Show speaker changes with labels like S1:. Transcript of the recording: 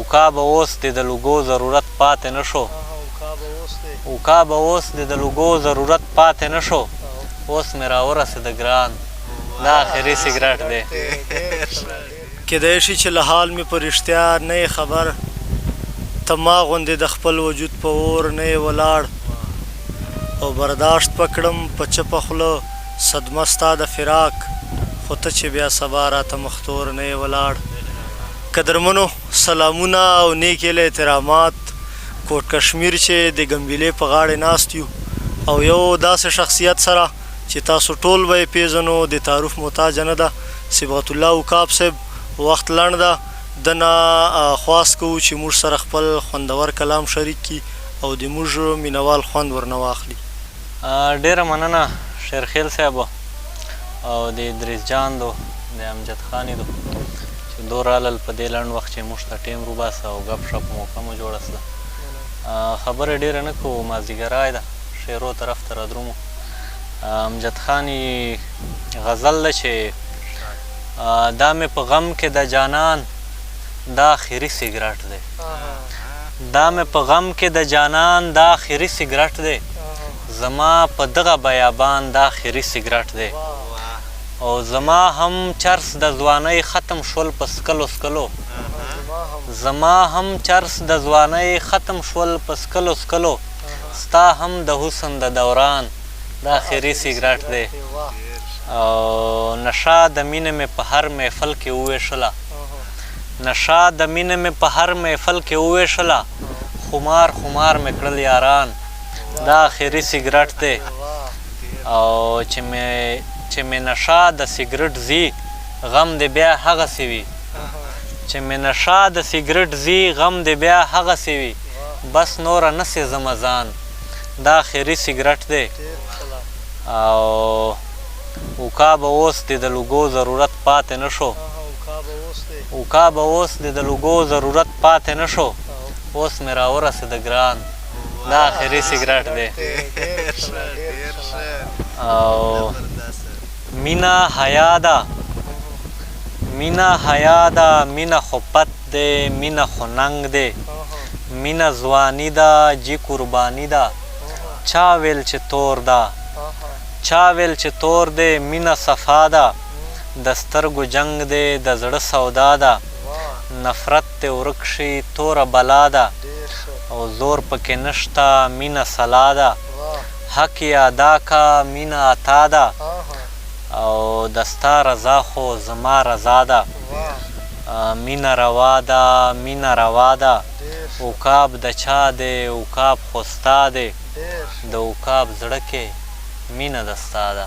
S1: عقاب اوس دې د لوګو ضرورت پاتې نه شو عقاب اوس دې د لوګو ضرورت پاتې نه شو اوس مې راورسېده ګران دا آخري سګرټ دی
S2: کیدای شي چې له حال مې په رښتیا نه یې خبر ته ما غوندې د خپل وجود په اور نه یې ولاړ او برداشت پکړم په چپه خوله صدمه ستا د فراق خو ته چې بیا سبا راته مختور نه یې ولاړ قدرمنو سلامونه او نیک هیله احترامات کوټ کشمیر چې د ګمبلې په غاړې ناست یو او یو داسې شخصیت سره چې تاسو ټول به یې پیژنو د تعارف محتاج نه ده صبغت الله عقاب صاحب وخت لنډ ده ده نه خواست کوو چې موږ سره خپل خوندور کلام شریک کړي او د موږ مینوال خوند ورنه واخلي
S1: ډېره مننه شیرخیل صاحب او د ادریس جان دو د امجد خانې دو چې دو رالل په دې لنډ وخت چې موږ ته ټیم روباسه او ګپ شپ موقع مو جوړه سوه خبره ډېره نه کوو مازدیګرای ده شعرو طرف ته رادرومو امجد خانې غزل ده چې دا مې په غم کې د جانان دا آخري سګرټ دی دا مې په غم کې د جانان دا آخري سګرټ دی زما په دغه بیابان دا آخري سګرټ دی او زما هم چرس د ځوانۍ ختم شول په سکلو سکلو زما هم چرس د ځوانۍ ختم شول په سکلو سکلو ستا هم د حسن د دوران دا آخري سګرټ دی او نشه د مینې مې په هر محفل کې وویشله نشه د مینې مې په هر محفل کې وویشله خمار خمار مې کړل یاران دا آخري سګرټ دی او چې مې نشه د سګرټ ځي غم دې بیا هغسې وي چې مې نشه د سګرټ ځي غم دې بیا هغسې وي بس نوره نه سېزم ځان دا آخري سګرټ دی او عقاب اوس دې د لوګو ضرورت پاتې نه شو عقاب اوس دې د لوګو ضرورت پاتې نه شو اوس مې راورسېده ګران دا آخري سګرټ دی او مینه حیا ده مینه حیا ده مینه خو پت دی مینه خو ننګ دی مینه ځواني ده جي قرباني ده چا ویل چې تور ده چا ویل چې تور دی مینه صفا ده د سترګو جنګ دی د زړه سودا ده نفرت دې ورک شي توره بلا ده او زور پکې نشته مینه سلا ده حق یې ادا کا مینه عطا ده او د ستا رضا خو زما رضا ده مینه روا ده مینه روا ده عقاب د چا دی عقاب خو ستا دی د عقاب زړه کې مینه د ستا ده